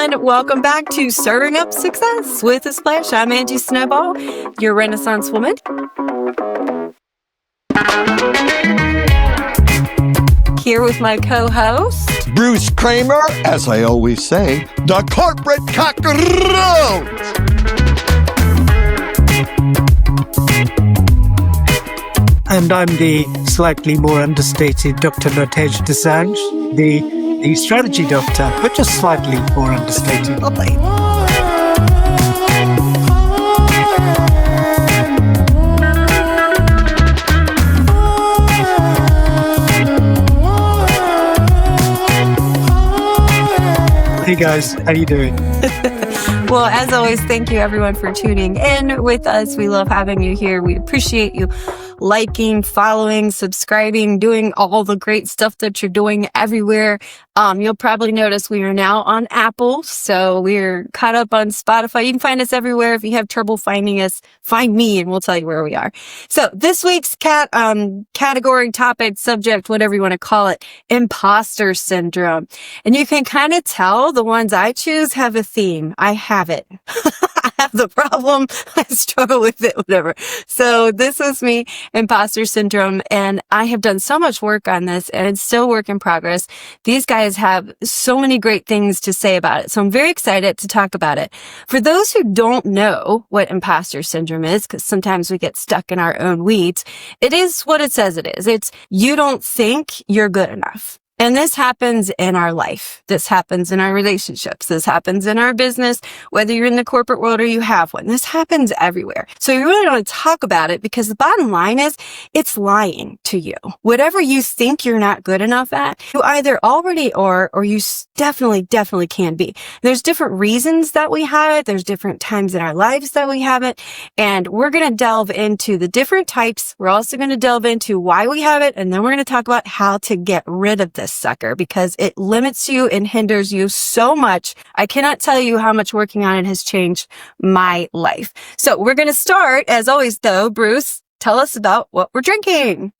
everyone. Welcome back to Stirring Up Success with a Splash. I'm Angie Snowball, your Renaissance woman. Here with my co-host, Bruce Cramer, as I always say, the corporate cockroach. And I'm the slightly more understated Dr. Nawtej Dosanjh, the strategy doctor, but just slightly more understated. Lovely. Hey guys, how you doing? Well, as always, thank you everyone for tuning in with us. We love having you here. We appreciate you liking, following, subscribing, doing all the great stuff that you're doing everywhere. You'll probably notice we are now on Apple, so we're caught up on Spotify. You can find us everywhere. If you have trouble finding us, find me and we'll tell you where we are. So this week's category, topic, subject, whatever you want to call it, Imposter Syndrome. And you can kind of tell the ones I choose have a theme. I have it. I have the problem. I struggle with it, whatever. So this is me, Imposter Syndrome, and I have done so much work on this and it's still work in progress. These guys have so many great things to say about it. So I'm very excited to talk about it. For those who don't know what Imposter Syndrome is, because sometimes we get stuck in our own weeds, it is what it says it is. It's you don't think you're good enough. And this happens in our life. This happens in our relationships. This happens in our business, whether you're in the corporate world or you have one. This happens everywhere. So you really want to talk about it because the bottom line is it's lying to you. Whatever you think you're not good enough at, you either already are or you definitely can be. There's different reasons that we have it. There's different times in our lives that we have it. And we're going to delve into the different types. We're also going to delve into why we have it. And then we're going to talk about how to get rid of this sucker because it limits you and hinders you so much. I cannot tell you how much working on it has changed my life. So we're going to start, as always, though. Bruce, tell us about what we're drinking.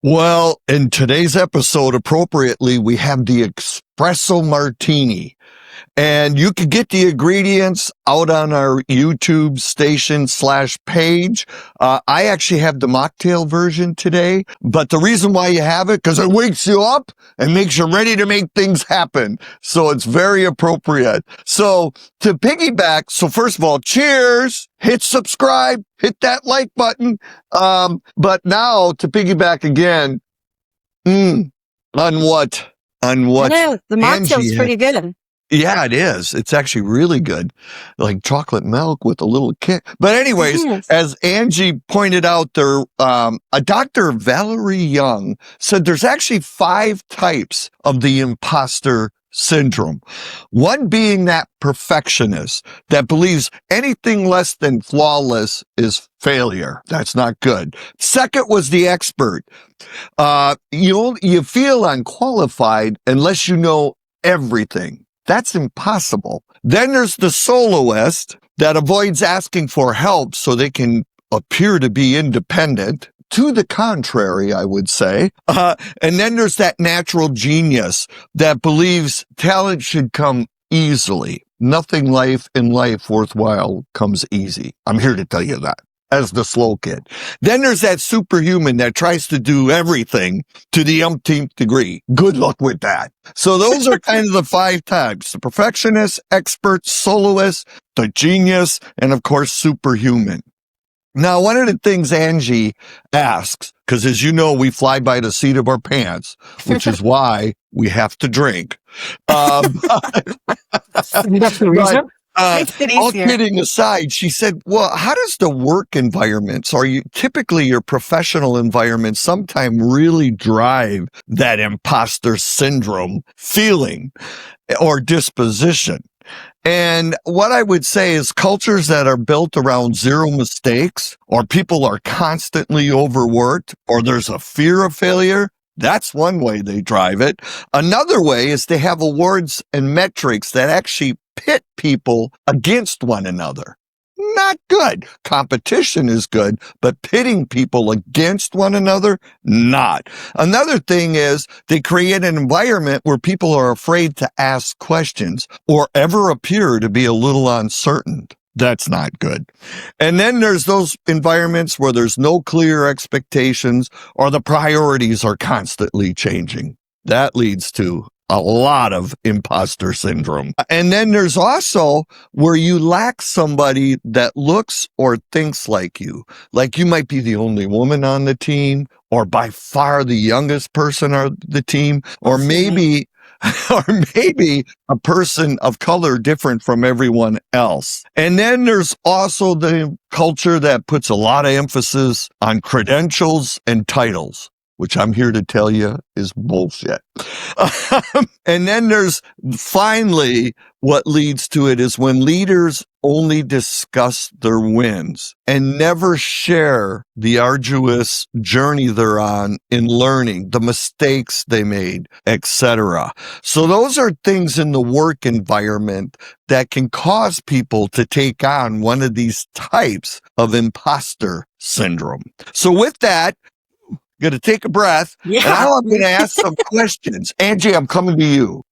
Well, in today's episode, appropriately, we have the Espresso Martini. And you can get the ingredients out on our YouTube station /page. I actually have the mocktail version today, but the reason why you have it, because it wakes you up and makes you ready to make things happen. So it's very appropriate. So to piggyback, so first of all, cheers, hit subscribe, hit that like button. But now to piggyback again, on what? On what? No, the mocktail's pretty good. Yeah, it is. It's actually really good. Like chocolate milk with a little kick. But anyways, Yes. As Angie pointed out there, a Dr. Valerie Young said there's actually 5 types of the imposter syndrome. One being that perfectionist that believes anything less than flawless is failure. That's not good. Second was the expert. You feel unqualified unless you know everything. That's impossible. Then there's the soloist that avoids asking for help so they can appear to be independent. To the contrary, I would say. And then there's that natural genius that believes talent should come easily. Nothing in life worthwhile comes easy. I'm here to tell you that. As the slow kid. Then there's that superhuman that tries to do everything to the umpteenth degree. Good luck with that. So those are kind of the 5 types. The perfectionist, expert, soloist, the genius, and of course, superhuman. Now, one of the things Angie asks, because as you know, we fly by the seat of our pants, which is why we have to drink. That's the reason. All kidding aside, she said, well, how does the work environments or typically your professional environment sometime really drive that imposter syndrome feeling or disposition? And what I would say is cultures that are built around 0 mistakes or people are constantly overworked or there's a fear of failure. That's one way they drive it. Another way is they have awards and metrics that actually pit people against one another. not good. Competition is good, but pitting people against one another, not. Another thing is they create an environment where people are afraid to ask questions or ever appear to be a little uncertain. That's not good. And then there's those environments where there's no clear expectations or the priorities are constantly changing. That leads to a lot of imposter syndrome. And then there's also where you lack somebody that looks or thinks like you. Like you might be the only woman on the team, or by far the youngest person on the team, or maybe a person of color different from everyone else. And then there's also the culture that puts a lot of emphasis on credentials and titles, which I'm here to tell you is bullshit. And then there's finally what leads to it is when leaders only discuss their wins and never share the arduous journey they're on in learning, the mistakes they made, etc. So those are things in the work environment that can cause people to take on one of these types of imposter syndrome. So with that, going to take a breath. Yeah. And now I'm going to ask some questions. Angie, I'm coming to you.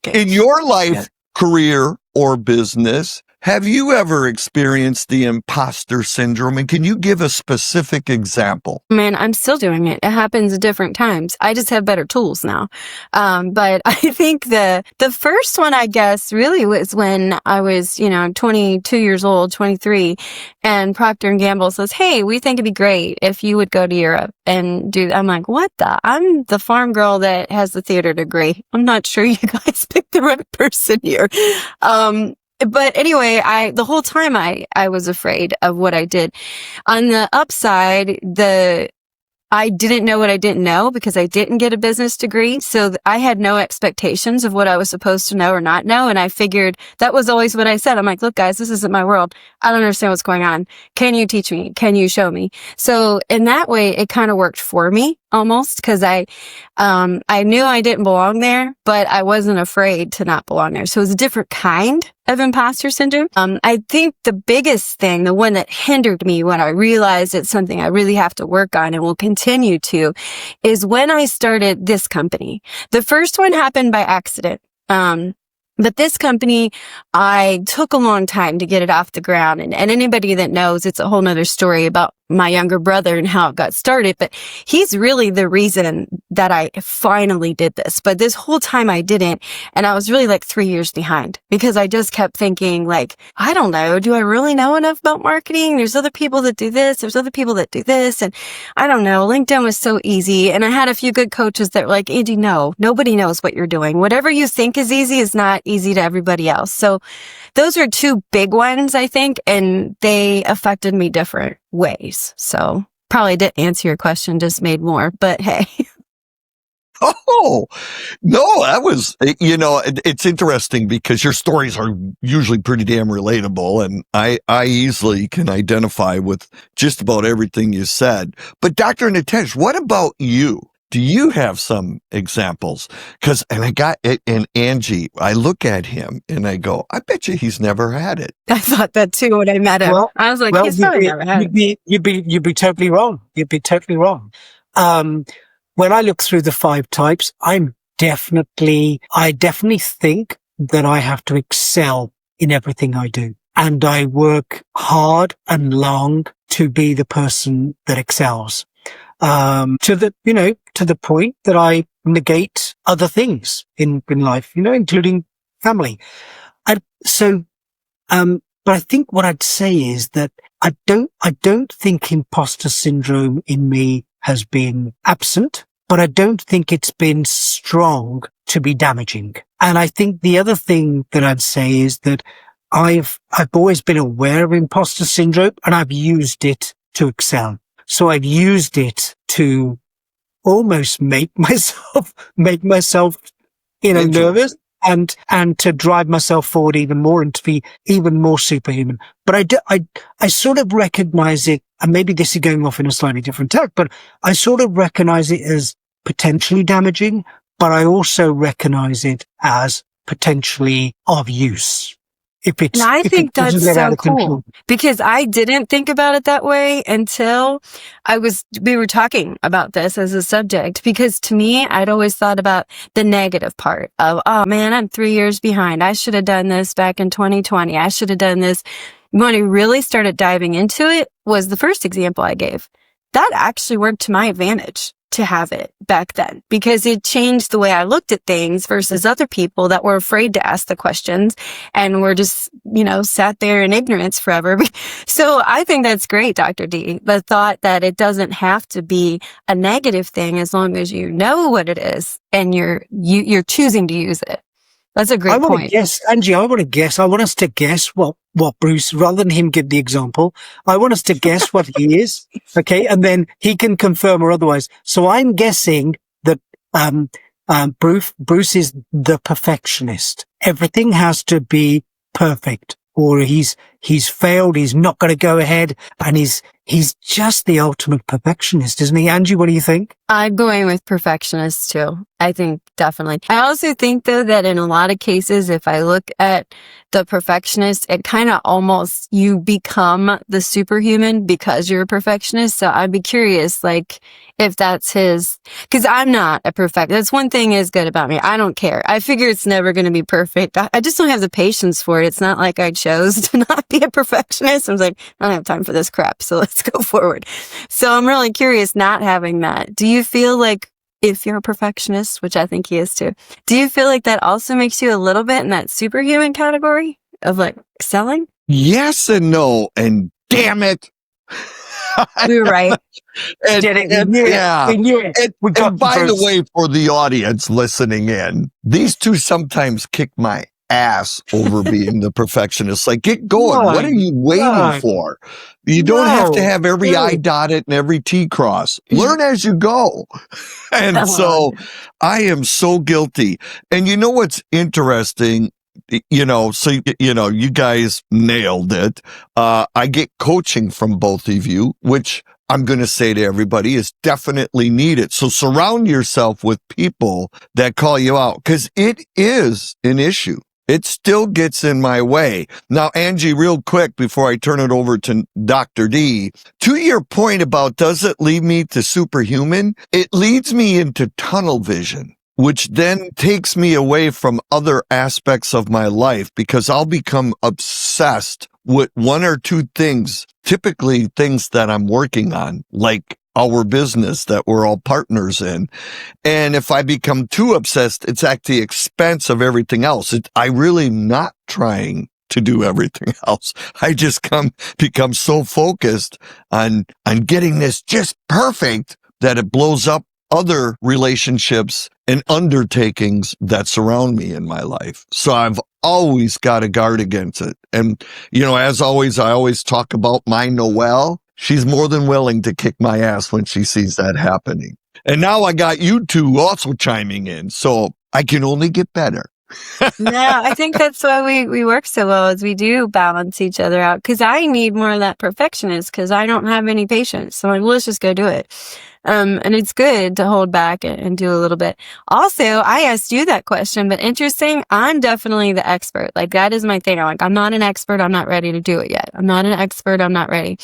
Okay. In your life, career, or business, have you ever experienced the imposter syndrome? And can you give a specific example? Man, I'm still doing it. It happens at different times. I just have better tools now. But I think the first one, I guess, really was when I was, 22 years old, 23, and Procter & Gamble says, hey, we think it'd be great if you would go to Europe and do, I'm like, what the? I'm the farm girl that has the theater degree. I'm not sure you guys picked the right person here. But anyway, the whole time I was afraid of what I did. On the upside, I didn't know what I didn't know because I didn't get a business degree. So I had no expectations of what I was supposed to know or not know. And I figured that was always what I said. I'm like, look, guys, this isn't my world. I don't understand what's going on. Can you teach me? Can you show me? So in that way, it kind of worked for me almost because I knew I didn't belong there, but I wasn't afraid to not belong there. So it was a different kind of imposter syndrome. I think the biggest thing, the one that hindered me when I realized it's something I really have to work on and will continue to, is when I started this company. The first one happened by accident. But this company, I took a long time to get it off the ground. And anybody that knows, it's a whole nother story about my younger brother and how it got started. But he's really the reason that I finally did this. But this whole time I didn't. And I was really like 3 years behind because I just kept thinking like, I don't know, do I really know enough about marketing? There's other people that do this. There's other people that do this. And I don't know, LinkedIn was so easy. And I had a few good coaches that were like, Angie, no, nobody knows what you're doing. Whatever you think is easy is not easy to everybody else. So those are two big ones, I think, and they affected me different ways. So probably didn't answer your question, just made more, but hey. Oh, no, that was, it's interesting because your stories are usually pretty damn relatable. And I easily can identify with just about everything you said. But Dr. Nawtej, what about you? Do you have some examples? And Angie, I look at him and I go, I bet you he's never had it. I thought that too when I met him. Well, I was like, he's probably never had it. You'd be totally wrong. You'd be totally wrong. When I look through the 5 types, I definitely think that I have to excel in everything I do. And I work hard and long to be the person that excels. To the point that I negate other things in life, including family. But I think what I'd say is that I don't think imposter syndrome in me has been absent, but I don't think it's been strong to be damaging. And I think the other thing that I'd say is that I've always been aware of imposter syndrome and I've used it to excel. So I've used it to almost make myself, nervous and to drive myself forward even more and to be even more superhuman. But I sort of recognize it, and maybe this is going off in a slightly different tack, but I sort of recognize it as potentially damaging, but I also recognize it as potentially of use And I if think it doesn't that's get out so of control. cool because I didn't think about it that way until we were talking about this as a subject, because to me, I'd always thought about the negative part of, oh man, I'm 3 years behind. I should have done this back in 2020. I should have done this. When I really started diving into it was the first example I gave. That actually worked to my advantage to have it back then, because it changed the way I looked at things versus other people that were afraid to ask the questions and were just, sat there in ignorance forever. So I think that's great, Dr. D. The thought that it doesn't have to be a negative thing as long as you know what it is and you're choosing to use it. That's a great point. Angie, I want us to guess what Bruce, rather than him give the example, I want us to guess what he is. Okay. And then he can confirm or otherwise. So I'm guessing that, Bruce is the perfectionist. Everything has to be perfect, or he's failed. He's not going to go ahead, and he's just the ultimate perfectionist, isn't he? Angie, what do you think? I'm going with perfectionist too. I think definitely. I also think though that in a lot of cases, if I look at the perfectionist, it kind of almost, you become the superhuman because you're a perfectionist. So I'd be curious, if that's his, because I'm not a that's one thing is good about me. I don't care. I figure it's never going to be perfect. I just don't have the patience for it. It's not like I chose to not be a perfectionist. I was like, I don't have time for this crap. So let's go forward. So I'm really curious not having that. Do you feel like, if you're a perfectionist, which I think he is too, do you feel like that also makes you a little bit in that superhuman category of excelling? Yes and no, and damn it. We were right. And by the way, for the audience listening in, these two sometimes kick my ass over being the perfectionist. Get going. What are you waiting for? You don't have to have every I dotted and every T crossed. Learn as you go. And so I am so guilty. And you know what's interesting? You guys nailed it. I get coaching from both of you, which I'm going to say to everybody is definitely needed. So surround yourself with people that call you out, because it is an issue. It still gets in my way. Now, Angie, real quick before I turn it over to Dr. D, to your point about does it lead me to superhuman? It leads me into tunnel vision, which then takes me away from other aspects of my life, because I'll become obsessed with one or two things, typically things that I'm working on, like our business that we're all partners in. And if I become too obsessed, it's at the expense of everything else. I really not trying to do everything else. I just become so focused on getting this just perfect that it blows up other relationships and undertakings that surround me in my life. So I've always got to guard against it. And, as always, I always talk about my Noelle. She's more than willing to kick my ass when she sees that happening. And now I got you two also chiming in, so I can only get better. No, I think that's why we work so well, is we do balance each other out, because I need more of that perfectionist because I don't have any patience. So let's just go do it. And it's good to hold back and do a little bit. Also, I asked you that question, but interesting, I'm definitely the expert. That is my thing. I'm not an expert. I'm not ready to do it yet. I'm not an expert. I'm not ready.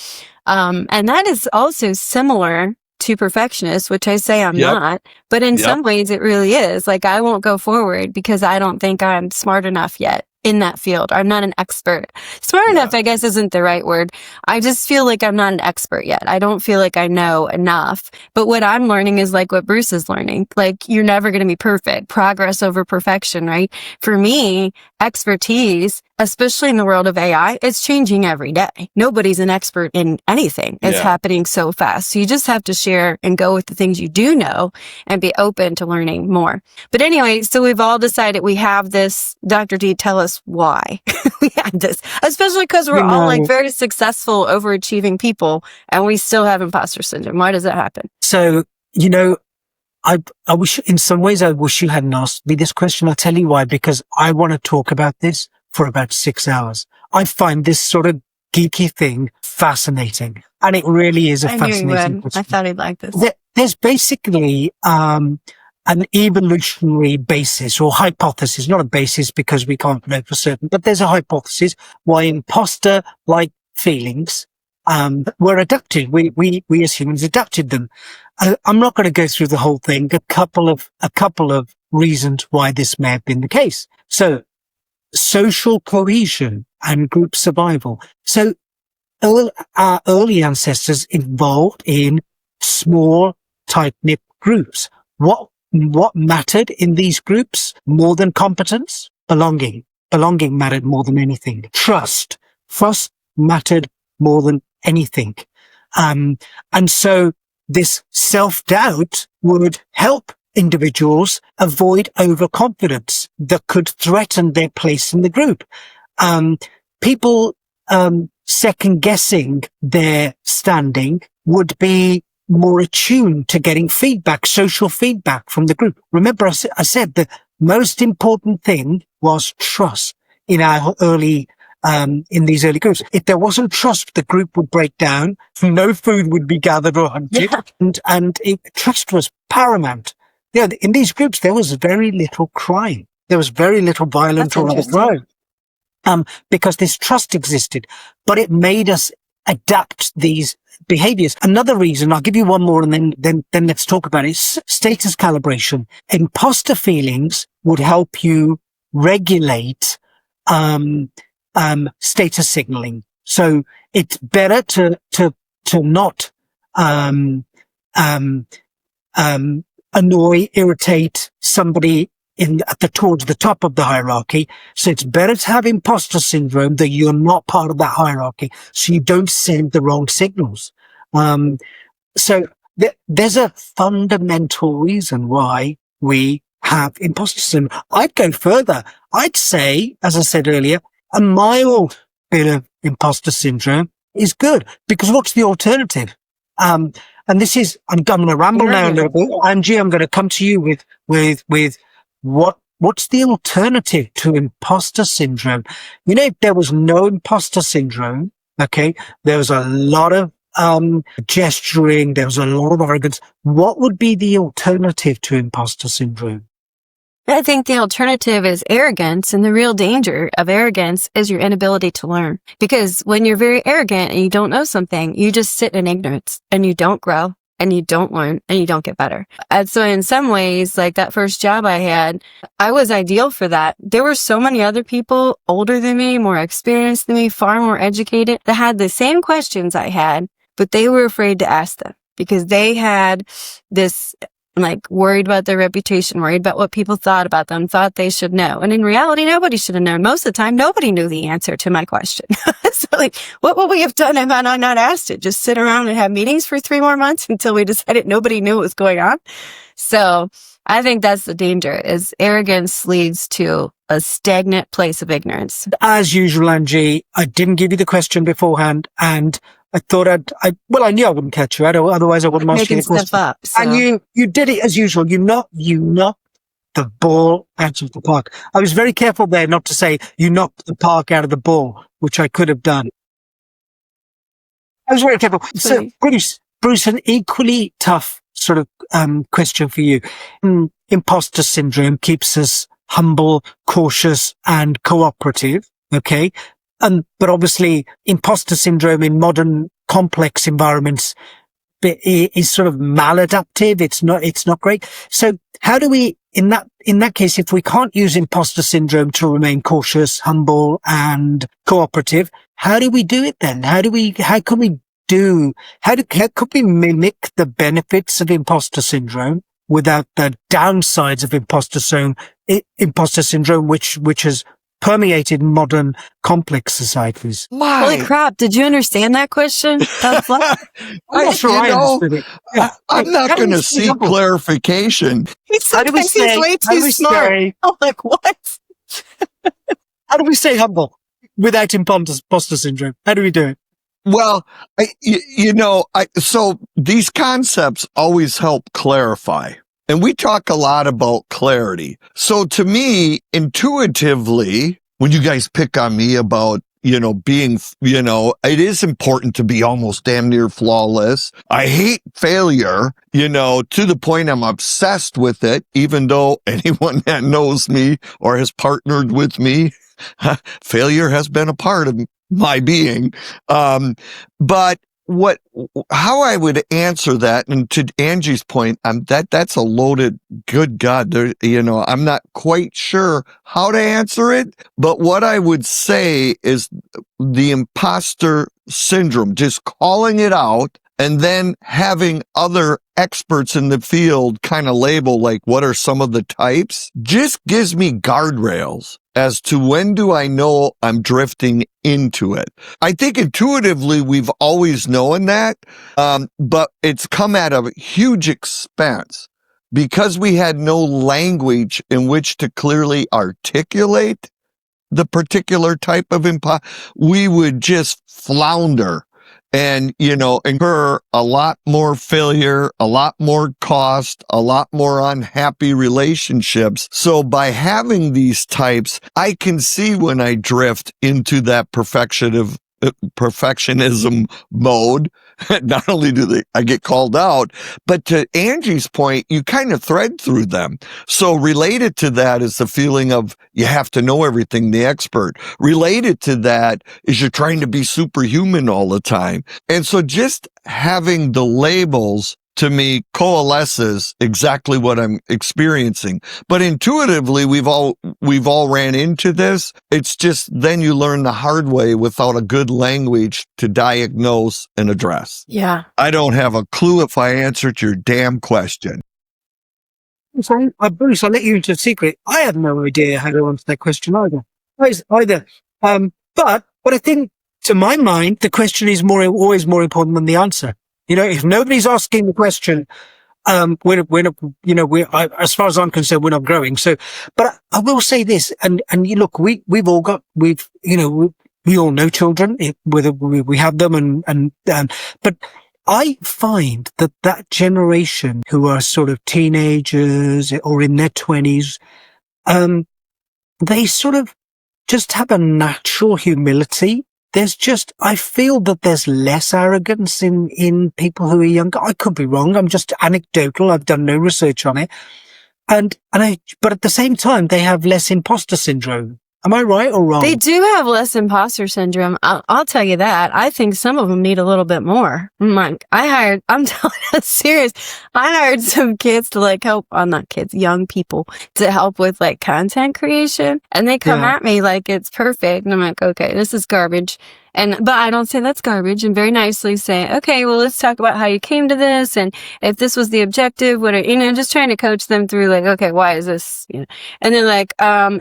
And that is also similar to perfectionist, which I say I'm not, but in some ways it really is. I won't go forward because I don't think I'm smart enough yet in that field. I'm not an expert. Smart enough, I guess, isn't the right word. I just feel like I'm not an expert yet. I don't feel like I know enough. But what I'm learning is what Bruce is learning. You're never going to be perfect. Progress over perfection, right? For me, expertise, especially in the world of AI, it's changing every day. Nobody's an expert in anything. It's happening so fast. So you just have to share and go with the things you do know and be open to learning more. But anyway, so we've all decided we have this. Dr. D, tell us why we have this, especially because we're all very successful, overachieving people, and we still have imposter syndrome. Why does that happen? So, I wish, in some ways, I wish you hadn't asked me this question. I'll tell you why, because I want to talk about this for about 6 hours. I find this sort of geeky thing fascinating, and it really is a fascinating question. I thought he'd like this. There's basically, an evolutionary basis or hypothesis, not a basis because we can't know for certain, but there's a hypothesis why imposter-like feelings were adapted. We as humans adapted them. I'm not going to go through the whole thing. A couple of reasons why this may have been the case. So, social cohesion and group survival. So, our early ancestors evolved in small, tight-knit groups. What mattered in these groups more than competence? Belonging. Belonging mattered more than anything. Trust mattered more than anything. And so this self-doubt would help individuals avoid overconfidence that could threaten their place in the group. People second guessing their standing would be more attuned to getting feedback, social feedback from the group. Remember, I said the most important thing was trust in our early, in these early groups. If there wasn't trust, the group would break down. No food would be gathered or hunted. Yeah. And trust was paramount. You know, in these groups, there was very little crime. There was very little violence or other crime. Because this trust existed, but it made us adapt these behaviors. Another reason, I'll give you one more and then let's talk about it, is status calibration. Imposter feelings would help you regulate, status signaling. So it's better to not, annoy, irritate somebody towards the top of the hierarchy. So it's better to have imposter syndrome that you're not part of that hierarchy, so you don't send the wrong signals. So there's a fundamental reason why we have imposter syndrome. I'd go further. I'd say, as I said earlier, a mild bit of imposter syndrome is good, because what's the alternative? And this is, I'm going to ramble now a little bit. Angie, I'm going to come to you with what's the alternative to imposter syndrome? You know, if there was no imposter syndrome, okay, there was a lot of gesturing, there was a lot of arrogance. What would be the alternative to imposter syndrome? I think the alternative is arrogance, and the real danger of arrogance is your inability to learn. Because when you're very arrogant and you don't know something, you just sit in ignorance and you don't grow and you don't learn and you don't get better. And so in some ways, like that first job I had, I was ideal for that. There were so many other people older than me, more experienced than me, far more educated, that had the same questions I had, but they were afraid to ask them because they had this, like, worried about their reputation, worried about what people thought about them, thought they should know. And in reality, nobody should have known. Most of the time, nobody knew the answer to my question. So, like, what would we have done if I not asked it? Just sit around and have meetings for 3 more months until we decided nobody knew what was going on? So I think that's the danger, is arrogance leads to a stagnant place of ignorance. As usual, Angie, I didn't give you the question beforehand, and I thought I knew I wouldn't catch you. Otherwise I wouldn't ask you the question. Up, so. And you did it as usual. You knocked the ball out of the park. I was very careful there not to say you knocked the park out of the ball, which I could have done. I was very careful. So, Bruce, an equally tough sort of question for you. Imposter syndrome keeps us humble, cautious, and cooperative. Okay. But obviously imposter syndrome in modern complex environments is sort of maladaptive. It's not great. So how do we, in that case, if we can't use imposter syndrome to remain cautious, humble, and cooperative, how do we do it then? How could we mimic the benefits of imposter syndrome without the downsides of imposter syndrome, which has permeated modern complex societies? Holy crap, did you understand that question? I'm not sure I understood it. Yeah. I'm not going to seek clarification. He's way too smart. I'm like, what? How do we stay humble without imposter syndrome? How do we do it? Well, so these concepts always help clarify. And we talk a lot about clarity. So to me, intuitively, when you guys pick on me about being, it is important to be almost damn near flawless. I hate failure, to the point I'm obsessed with it, even though anyone that knows me or has partnered with me, failure has been a part of my being. But how I would answer that, and to Angie's point, that's a loaded, good God, I'm not quite sure how to answer it, but what I would say is the imposter syndrome, just calling it out and then having other experts in the field kind of label, like, what are some of the types, just gives me guardrails as to when do I know I'm drifting into it. I think intuitively we've always known that, but it's come at a huge expense because we had no language in which to clearly articulate the particular type of we would just flounder and, incur a lot more failure, a lot more cost, a lot more unhappy relationships. So by having these types, I can see when I drift into that perfectionism mode. Not only do I get called out, but to Angie's point, you kind of thread through them. So related to that is the feeling of you have to know everything, the expert. Related to that is you're trying to be superhuman all the time. And so just having the labels to me coalesces exactly what I'm experiencing. But intuitively, we've all ran into this. It's just then you learn the hard way without a good language to diagnose and address. Yeah. I don't have a clue if I answered your damn question. So, Bruce, I'll let you into a secret. I have no idea how to answer that question either. But I think, to my mind, the question is always more important than the answer. If nobody's asking the question, as far as I'm concerned, we're not growing. So, but I will say this, and you look, we all know children, whether we have them but I find that generation who are sort of teenagers or in their 20s, they sort of just have a natural humility. I feel that there's less arrogance in people who are younger. I could be wrong. I'm just anecdotal. I've done no research on it. But at the same time, they have less imposter syndrome. Am I right or wrong? They do have less imposter syndrome. I'll tell you that. I think some of them need a little bit more. I'm telling you, serious. I hired some kids to help, not kids, young people to help with content creation. And they come at me like it's perfect. And I'm like, okay, this is garbage. But I don't say that's garbage, and very nicely say, okay, well, let's talk about how you came to this. And if this was the objective, just trying to coach them through okay, why is this, and then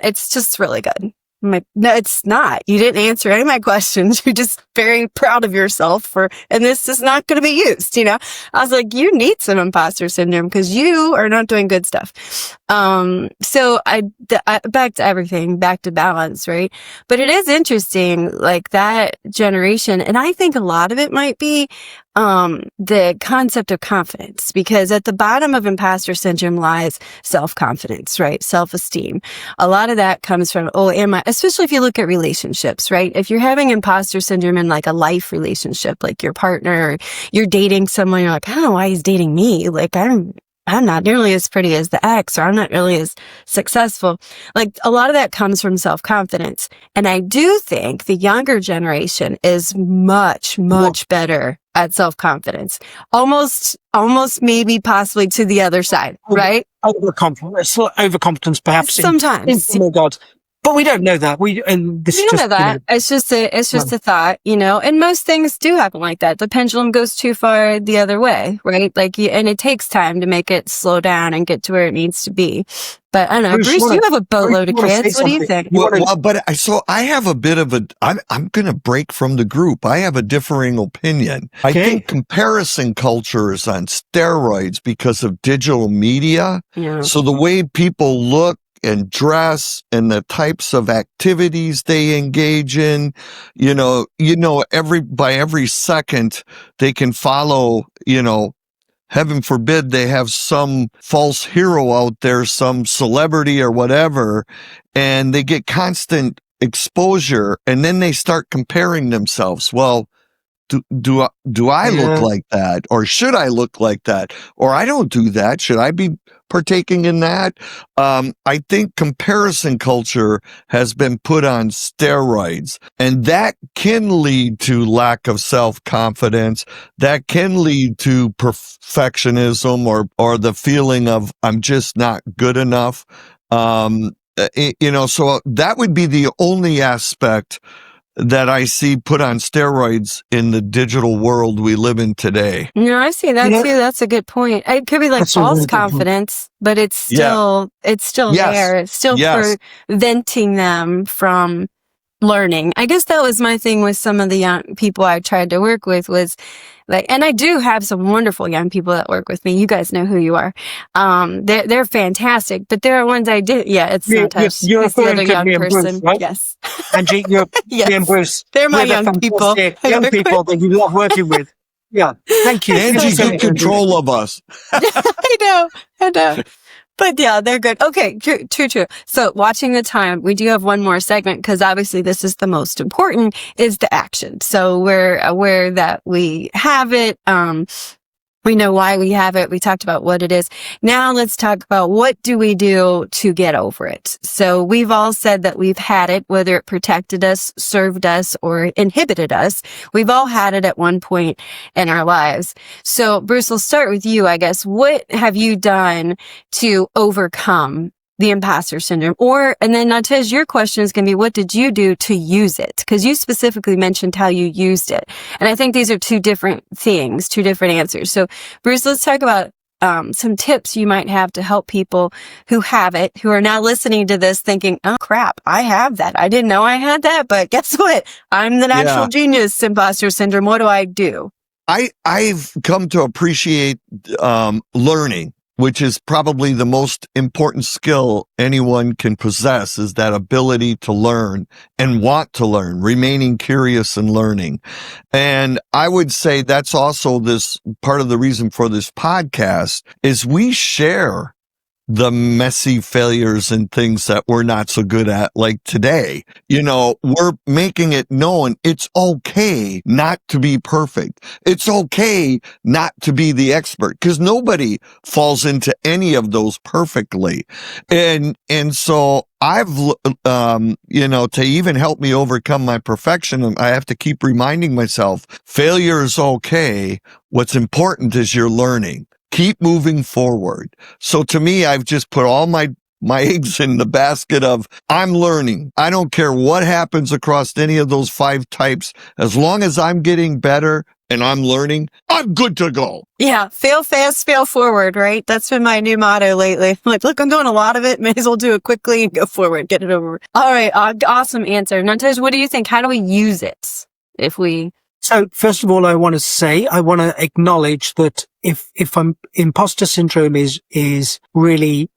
it's just really good. I'm like, no, it's not. You didn't answer any of my questions. You're just very proud of yourself and this is not going to be used. I was like, you need some imposter syndrome because you are not doing good stuff. So I back to everything, back to balance, right? But it is interesting, that generation. And I think a lot of it might be, the concept of confidence, because at the bottom of imposter syndrome lies self-confidence, right? Self-esteem. A lot of that comes from, especially if you look at relationships, right? If you're having imposter syndrome in a life relationship, like your partner, or you're dating someone, you're like, I don't know why he's dating me. I'm not nearly as pretty as the ex, or I'm not really as successful. A lot of that comes from self-confidence. And I do think the younger generation is much, much better at self-confidence. Almost maybe possibly to the other side, right? Overconfidence, perhaps. Sometimes. Oh my God. But we don't know that. We don't know that. It's just a thought, and most things do happen like that. The pendulum goes too far the other way, right? And it takes time to make it slow down and get to where it needs to be. But I don't know, Bruce, you have a boatload of kids. What do you think? So I have a bit of I'm going to break from the group. I have a differing opinion. Okay. I think comparison culture is on steroids because of digital media. Yeah. So the way people look and dress and the types of activities they engage in, by every second they can follow, heaven forbid they have some false hero out there, some celebrity or whatever, and they get constant exposure, and then they start comparing themselves. Well, do I look like that, or should I look like that, or I don't do that? Should I be partaking in that? I think comparison culture has been put on steroids, and that can lead to lack of self-confidence. That can lead to perfectionism or the feeling of I'm just not good enough. So that would be the only aspect that I see put on steroids in the digital world we live in today. I see that too. That's a good point. It could be like false confidence, but it's still Yes. there. It's still preventing them from learning. I guess that was my thing with some of the young people I tried to work with was like, and I do have some wonderful young people that work with me. You guys know who you are. They're fantastic, but there are ones I did. Yeah, it's Nawtej. You're It's the other young person. Bruce, right? Yes. Angie, you're Yes. me and Bruce. They're my We're the young people. fantastic young people that you love working with. Yeah. Thank you. Angie's in control of us. I know. But yeah, they're good. Okay, true. So watching the time, we do have one more segment because obviously this is the most important, is the action. So we're aware that we have it. We know why we have it. We talked about what it is. Now let's talk about what do we do to get over it. So we've all said that we've had it, whether it protected us, served us, or inhibited us. We've all had it at one point in our lives. So Bruce, we'll start with you, I guess. What have you done to overcome the imposter syndrome? And then Nawtej, your question is going to be, what did you do to use it? Because you specifically mentioned how you used it. And I think these are two different things, two different answers. So Bruce, let's talk about some tips you might have to help people who have it, who are now listening to this thinking, oh crap, I have that. I didn't know I had that, but guess what? I'm the natural genius, imposter syndrome. What do I do? I've come to appreciate learning, which is probably the most important skill anyone can possess, is that ability to learn and want to learn, remaining curious and learning. And I would say that's also this part of the reason for this podcast is we share the messy failures and things that we're not so good at, like today. We're making it known it's okay not to be perfect. It's okay not to be the expert, because nobody falls into any of those perfectly. And so I've, to even help me overcome my perfection, I have to keep reminding myself, failure is okay. What's important is you're learning. Keep moving forward. So to me, I've just put all my eggs in the basket of I'm learning. I don't care what happens across any of those 5 types. As long as I'm getting better and I'm learning, I'm good to go. Yeah. Fail fast, fail forward, right? That's been my new motto lately. I'm like, look, I'm doing a lot of it. May as well do it quickly and go forward. Get it over. All right. Awesome answer. Nawtej, what do you think? How do we use it So first of all, I want to acknowledge that if imposter syndrome is really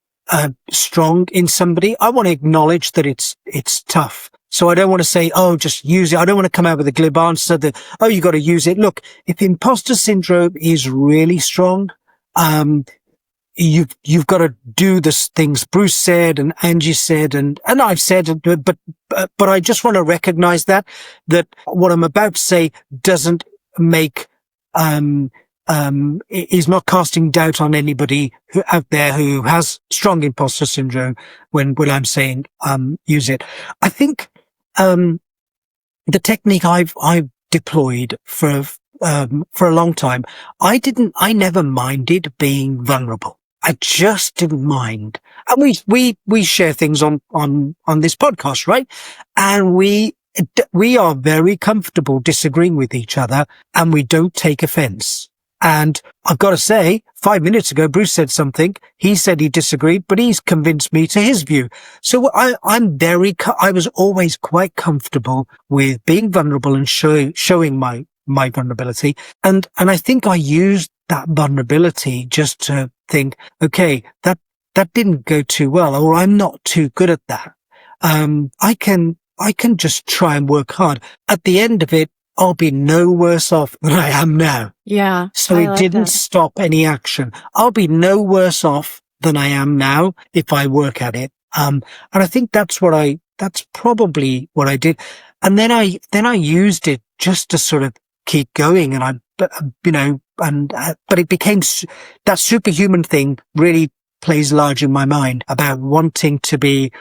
strong in somebody, I want to acknowledge that it's tough. So I don't want to say, oh, just use it. I don't want to come out with a glib answer that, oh, you got to use it. Look, if imposter syndrome is really strong, you've got to do the things Bruce said and Angie said and I've said, but I just want to recognize that what I'm about to say doesn't make, is not casting doubt on anybody out there who has strong imposter syndrome when I'm saying, use it. I think, the technique I've deployed for a long time, I never minded being vulnerable. I just didn't mind. And we share things on this podcast, right? And we are very comfortable disagreeing with each other and we don't take offense. And I've got to say, 5 minutes ago, Bruce said something. He said he disagreed, but he's convinced me to his view. So I was always quite comfortable with being vulnerable and showing my vulnerability. And I think I used that vulnerability just to think, okay, that didn't go too well, or I'm not too good at that. I can just try and work hard. At the end of it, I'll be no worse off than I am now. Yeah. So it didn't stop any action. I'll be no worse off than I am now if I work at it. And I think that's what I that's probably what I did. And then I used it just to sort of keep going. And but it became that superhuman thing really plays large in my mind about wanting to be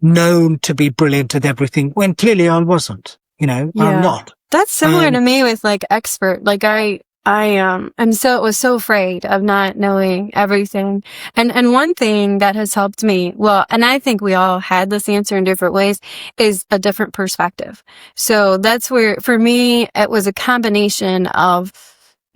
known to be brilliant at everything when clearly I wasn't, I'm not. That's similar to me with like expert. Like I was so afraid of not knowing everything. And one thing that has helped me, well, and I think we all had this answer in different ways, is a different perspective. So that's where, for me, it was a combination of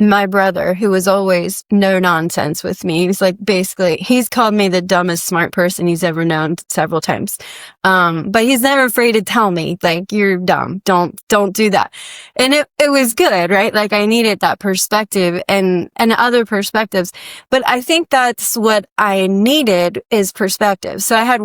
my brother, who was always no nonsense with me. He's like, basically, he's called me the dumbest smart person he's ever known several times. But he's never afraid to tell me, like, you're dumb. Don't do that. And it was good, right? Like, I needed that perspective and other perspectives. But I think that's what I needed, is perspective. So I had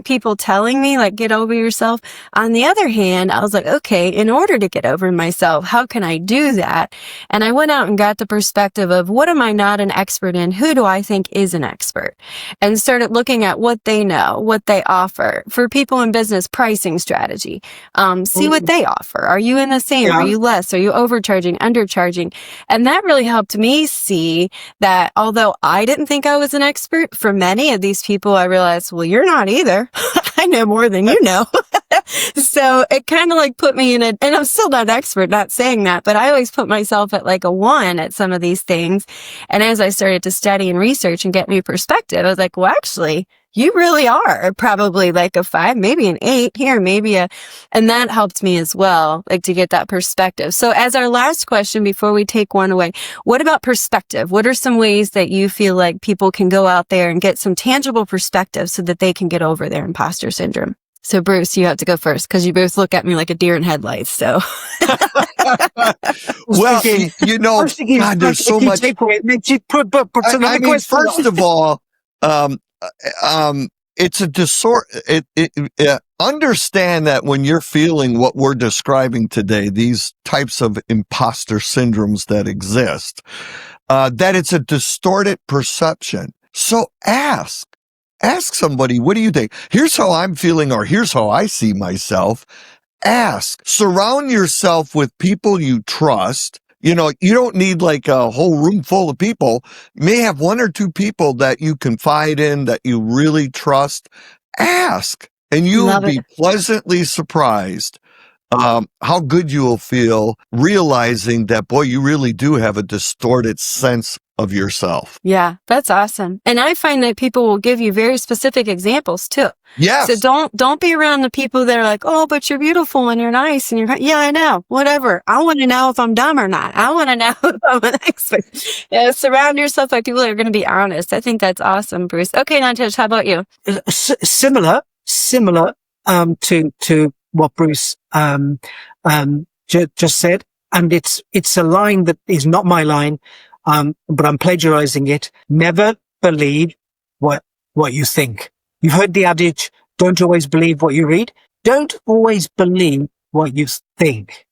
people telling me, like, get over yourself. On the other hand, I was like, okay, in order to get over myself, how can I do that? And I went out and got the perspective of, what am I not an expert in? Who do I think is an expert? And started looking at what they know, what they offer. For people in business, pricing strategy. See what they offer. Are you in the same? Yeah. Are you less? Are you overcharging, undercharging? And that really helped me see that although I didn't think I was an expert, for many of these people, I realized, well, you're not either. I know more than you know. So it kind of like put me in and I'm still not an expert, not saying that, but I always put myself at like a 1 at some of these things. And as I started to study and research and get new perspective, I was like, well, actually, you really are probably like a 5, maybe an 8 here, and that helped me as well, like to get that perspective. So as our last question, before we take one away, what about perspective? What are some ways that you feel like people can go out there and get some tangible perspective so that they can get over their imposter syndrome? So Bruce, you have to go first because you both look at me like a deer in headlights. So, well, God, there's so much. First of all, it's a disorder. Understand that when you're feeling what we're describing today, these types of imposter syndromes that exist, that it's a distorted perception. So ask somebody, what do you think? Here's how I'm feeling, or here's how I see myself. Ask. Surround yourself with people you trust. You don't need like a whole room full of people. You may have 1 or 2 people that you confide in, that you really trust. Ask, and you'll be pleasantly surprised how good you will feel realizing that, boy, you really do have a distorted sense of yourself. Yeah, that's awesome. And I find that people will give you very specific examples too. Yes. So don't be around the people that are like, oh, but you're beautiful and you're nice and yeah, I know, whatever. I want to know if I'm dumb or not. I want to know if I'm an expert. Surround yourself by people that are going to be honest. I think that's awesome, Bruce. Okay, Nawtej, how about you? Similar to what Bruce just said, and it's a line that is not my line. But I'm plagiarizing it. Never believe what you think. You've heard the adage, don't always believe what you read. Don't always believe what you think.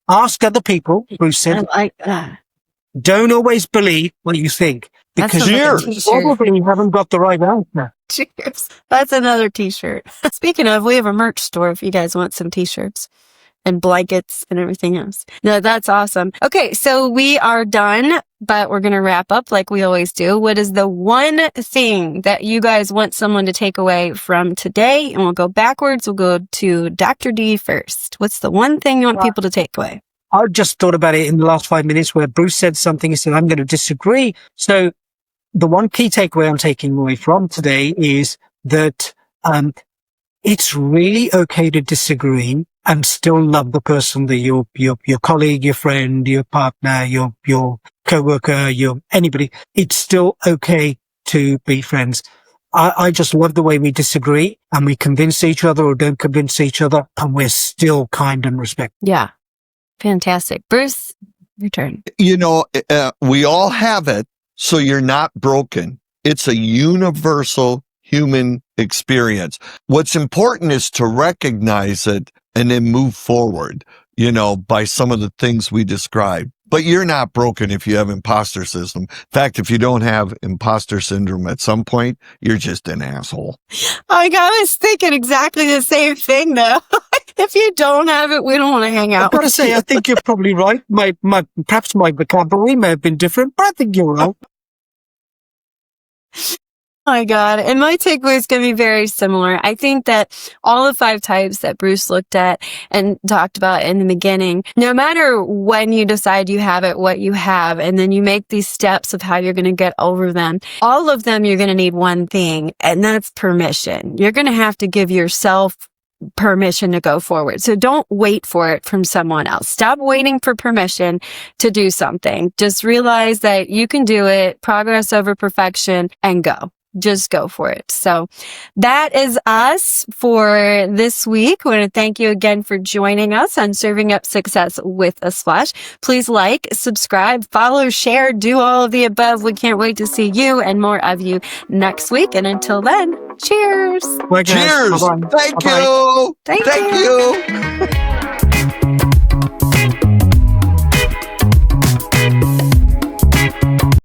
Ask other people, Bruce said. I like that. Don't always believe what you think, because you probably haven't got the right answer. Cheers. That's another t-shirt. Speaking of, we have a merch store if you guys want some t-shirts and blankets and everything else. No, that's awesome. Okay, so we are done, but we're going to wrap up like we always do. What is the one thing that you guys want someone to take away from today? And we'll go backwards. We'll go to Dr. D first. What's the one thing you want people to take away? I just thought about it in the last 5 minutes where Bruce said something. He said, I'm going to disagree. So the one key takeaway I'm taking away from today is that it's really okay to disagree and still love the person that your colleague, your friend, your partner, your coworker, anybody. It's still okay to be friends. I just love the way we disagree and we convince each other or don't convince each other, and we're still kind and respectful. Yeah. Fantastic. Bruce, your turn. We all have it, so you're not broken. It's a universal human experience. What's important is to recognize it and then move forward, by some of the things we described. But you're not broken if you have imposter syndrome. In fact, if you don't have imposter syndrome at some point, you're just an asshole. I was thinking exactly the same thing, though. If you don't have it, we don't want to hang out. I've got to say, I think you're probably right. Perhaps my vocabulary may have been different, but I think you're right. Oh my God. And my takeaway is going to be very similar. I think that all the 5 types that Bruce looked at and talked about in the beginning, no matter when you decide you have it, what you have, and then you make these steps of how you're going to get over them, all of them, you're going to need one thing, and that's permission. You're going to have to give yourself permission to go forward. So don't wait for it from someone else. Stop waiting for permission to do something. Just realize that you can do it, progress over perfection, and go. Just go for it. So that is us for this week. I want to thank you again for joining us on Serving Up Success with a Splash. Please like, subscribe, follow, share, do all of the above. We can't wait to see you and more of you next week. And until then, cheers. Bye, guys. Cheers. Bye-bye. Thank Bye-bye. you. Thank Thank you. you.